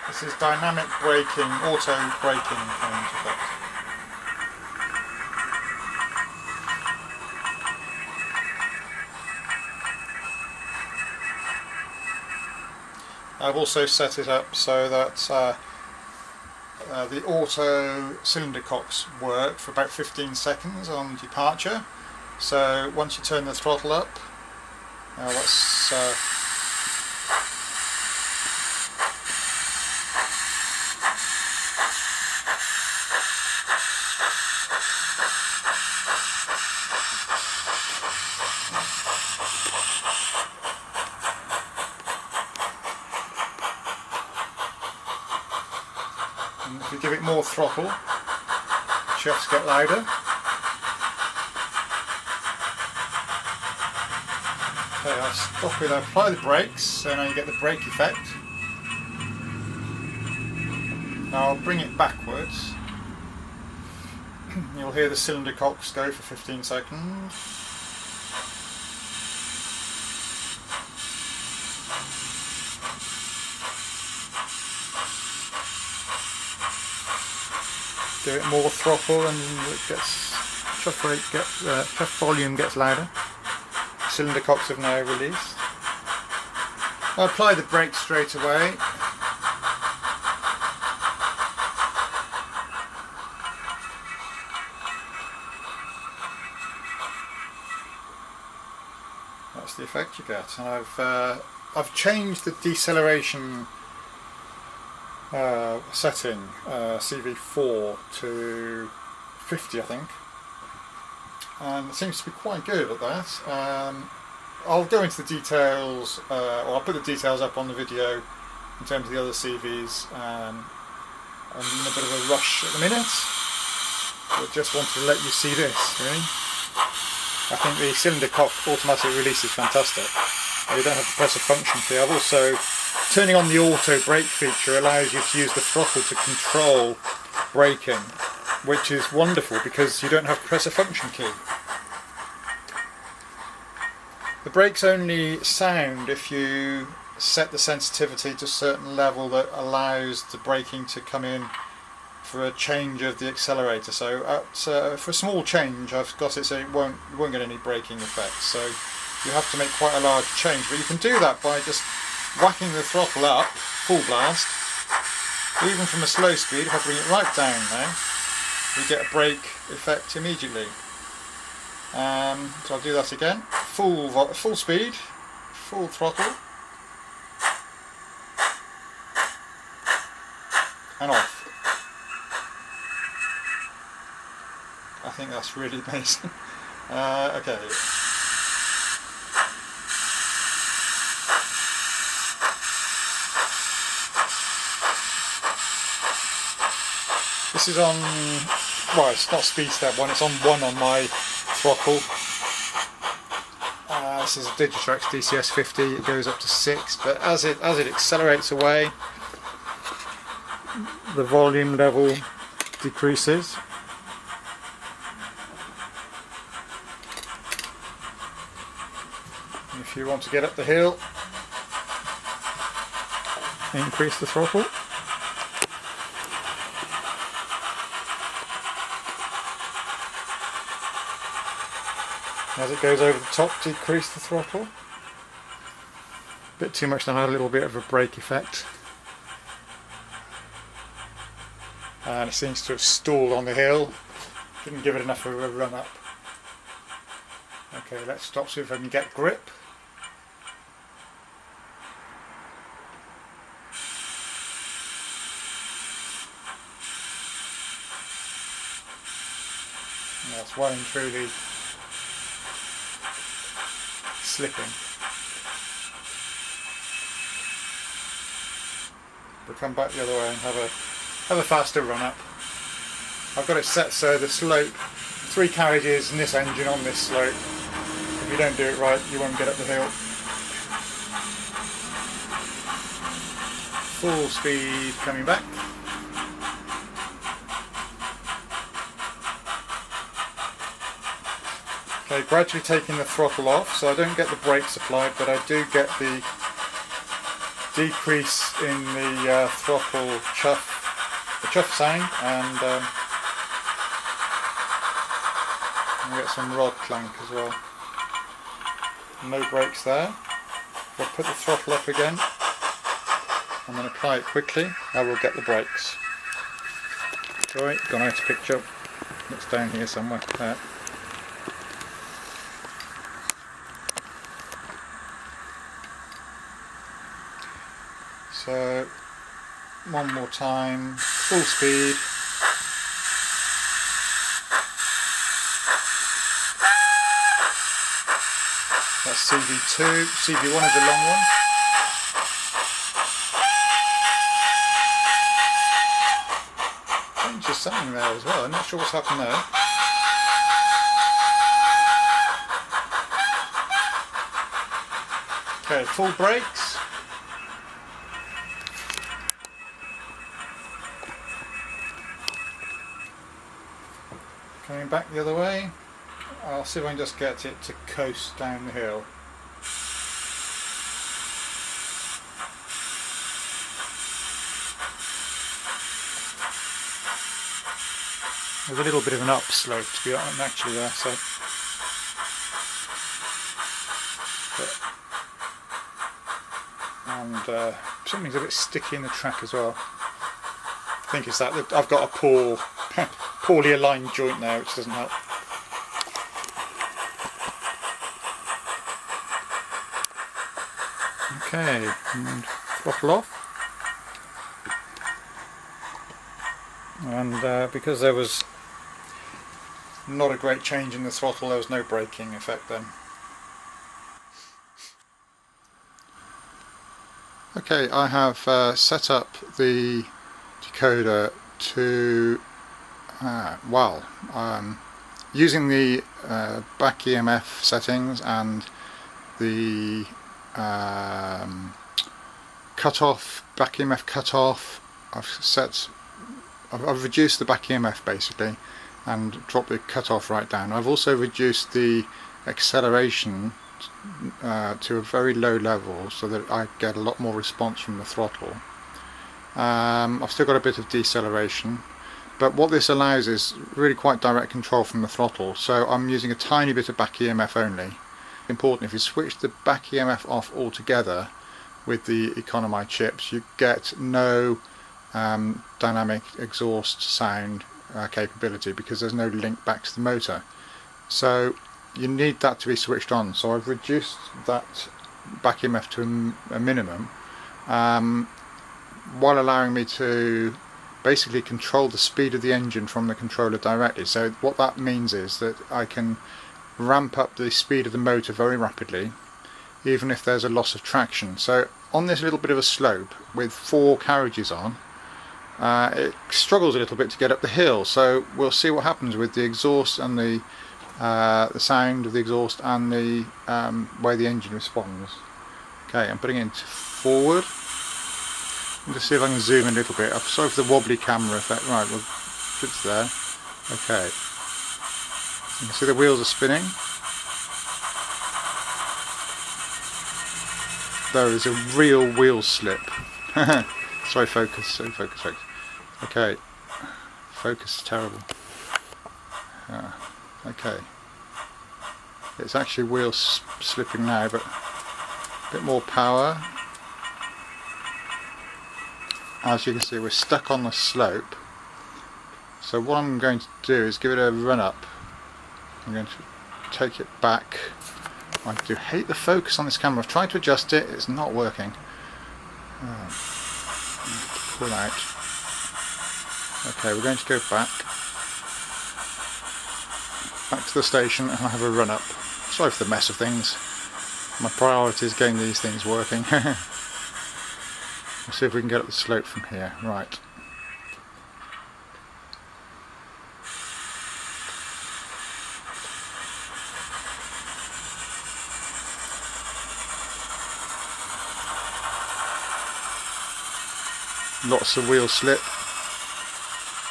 This is dynamic braking, auto braking coming into effect. I've also set it up so that the auto cylinder cocks work for about 15 seconds on departure. So once you turn the throttle up, let's and if you give it more throttle, shafts get louder. Okay, I'll stop it, apply the brakes, so now you get the brake effect. Now I'll bring it backwards. You'll hear the cylinder cocks go for 15 seconds. Give it more throttle and it gets chuff volume gets louder. Cylinder cocks have now released. I'll apply the brakes straight away. That's the effect you get. And I've changed the deceleration setting, CV4 to 50, I think. And it seems to be quite good at that. I'll go into the details, or I'll put the details up on the video in terms of the other CVs. I'm in a bit of a rush at the minute, but just wanted to let you see this, really. I think the cylinder cock automatic release is fantastic. You don't have to press a function key. I've also, turning on the auto brake feature allows you to use the throttle to control braking, which is wonderful because you don't have to press a function key. The brakes only sound if you set the sensitivity to a certain level that allows the braking to come in for a change of the accelerator. So for a small change I've got it so you won't get any braking effects. So you have to make quite a large change, but you can do that by just whacking the throttle up, full blast. Even from a slow speed, if I bring it right down now, we get a brake effect immediately. So I'll do that again. Full speed, full throttle, and off. I think that's really amazing. Okay. This is on, well, it's not speed step 1, it's on 1 on my throttle. This is a Soundtraxx DCS 50, it goes up to 6, but as it accelerates away, the volume level decreases. And if you want to get up the hill, increase the throttle. As it goes over the top, decrease the throttle. A bit too much, then I had a little bit of a brake effect. And it seems to have stalled on the hill. Didn't give it enough of a run up. Okay, let's stop, see if I can get grip. That's well and truly slipping. We'll come back the other way and have a faster run up. I've got it set so the slope, 3 carriages in this engine on this slope. If you don't do it right, you won't get up the hill. Full speed coming back. Okay, gradually taking the throttle off, so I don't get the brakes applied, but I do get the decrease in the throttle chuff sound, and we get some rod clank as well. No brakes there. If I put the throttle up again and then apply it quickly, I will get the brakes. Sorry, gone out of picture. It's down here somewhere. There. So, one more time, full speed. That's CV2, CV1 is a long one. Changes something there as well, I'm not sure what's happened there. Okay, full brakes. Coming back the other way. I'll see if I can just get it to coast down the hill. There's a little bit of an upslope to be honest, actually there, so. And something's a bit sticky in the track as well. I think it's that I've got a poorly aligned joint there, which doesn't help. Okay, and throttle off. And because there was not a great change in the throttle, there was no braking effect then. Okay, I have set up the decoder to, using the back EMF settings and the cutoff, back EMF cutoff. I've reduced the back EMF basically and dropped the cutoff right down. I've also reduced the acceleration to a very low level so that I get a lot more response from the throttle. I've still got a bit of deceleration, but what this allows is really quite direct control from the throttle, so I'm using a tiny bit of back EMF only. Important, if you switch the back EMF off altogether with the Econami chips, you get no dynamic exhaust sound capability because there's no link back to the motor. So you need that to be switched on. So I've reduced that back EMF to a minimum while allowing me to basically control the speed of the engine from the controller directly. So what that means is that I can ramp up the speed of the motor very rapidly even if there's a loss of traction. So on this little bit of a slope with 4 carriages on, it struggles a little bit to get up the hill, so we'll see what happens with the exhaust and the sound of the exhaust and the way the engine responds. Okay, I'm putting it into forward. Just see if I can zoom in a little bit. I'm sorry for the wobbly camera effect. Right, well, it's there. Okay. You can see the wheels are spinning. There is a real wheel slip. Sorry, focus. Okay. Focus is terrible. Okay. It's actually wheel slipping now, but a bit more power. As you can see, we're stuck on the slope. So what I'm going to do is give it a run up. I'm going to take it back. I do hate the focus on this camera. I've tried to adjust it, it's not working. Pull out. Okay, we're going to go back to the station and have a run up. Sorry for the mess of things. My priority is getting these things working. Let's see if we can get up the slope from here. Right. Lots of wheel slip,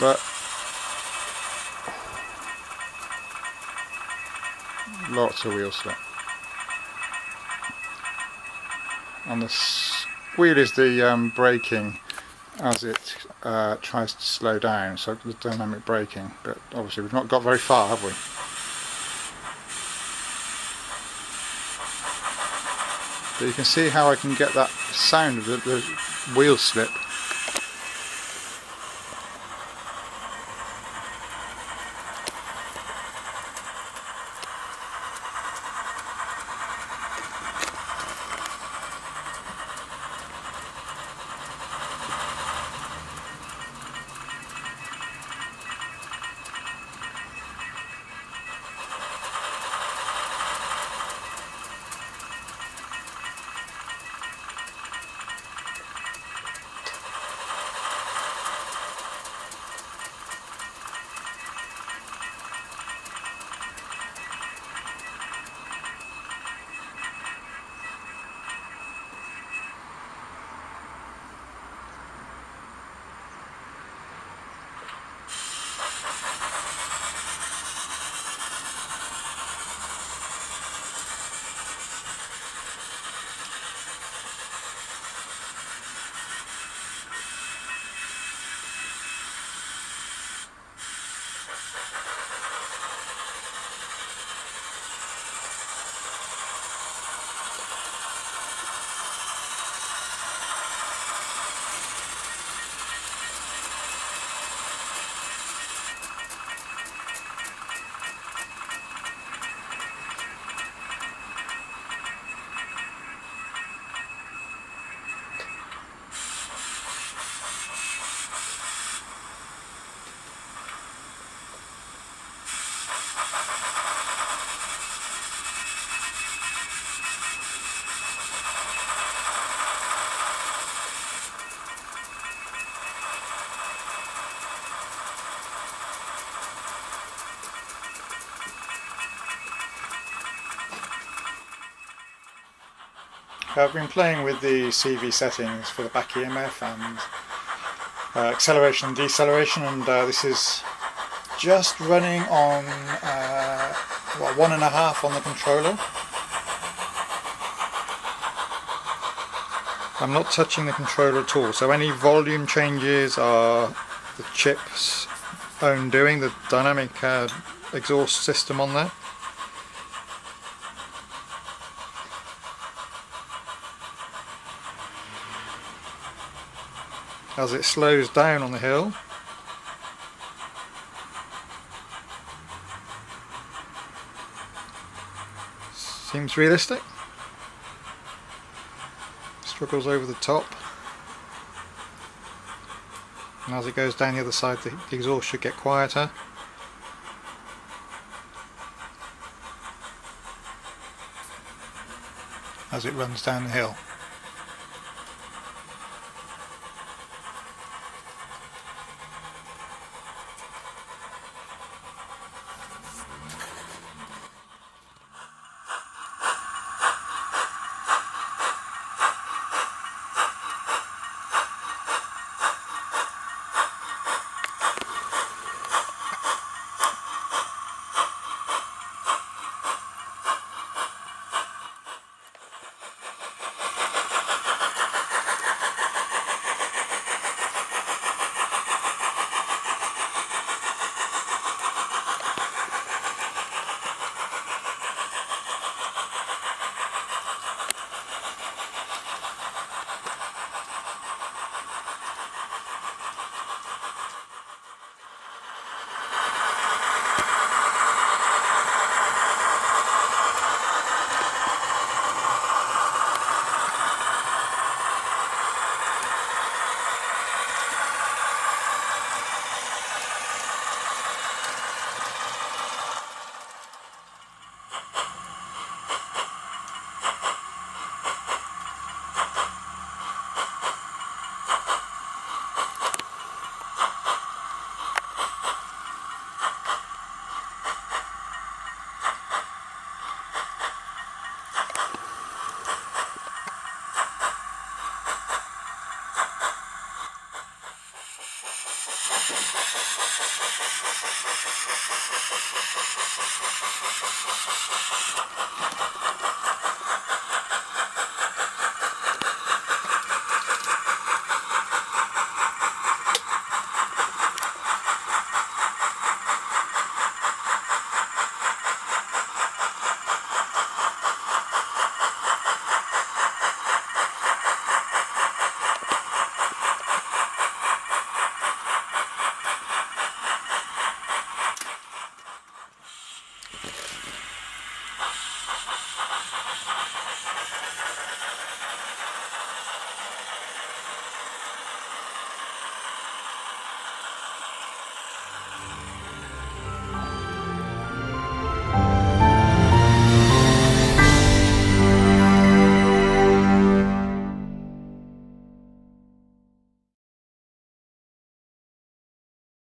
but lots of wheel slip. On the wheel is the braking as it tries to slow down, so the dynamic braking, but obviously we've not got very far, have we? But you can see how I can get that sound of the wheel slip. I've been playing with the CV settings for the back EMF and acceleration and deceleration, and this is just running on 1.5 on the controller. I'm not touching the controller at all, so any volume changes are the chip's own doing, the dynamic exhaust system on there. As it slows down on the hill, seems realistic. Struggles over the top, and as it goes down the other side the exhaust should get quieter. As it runs down the hill.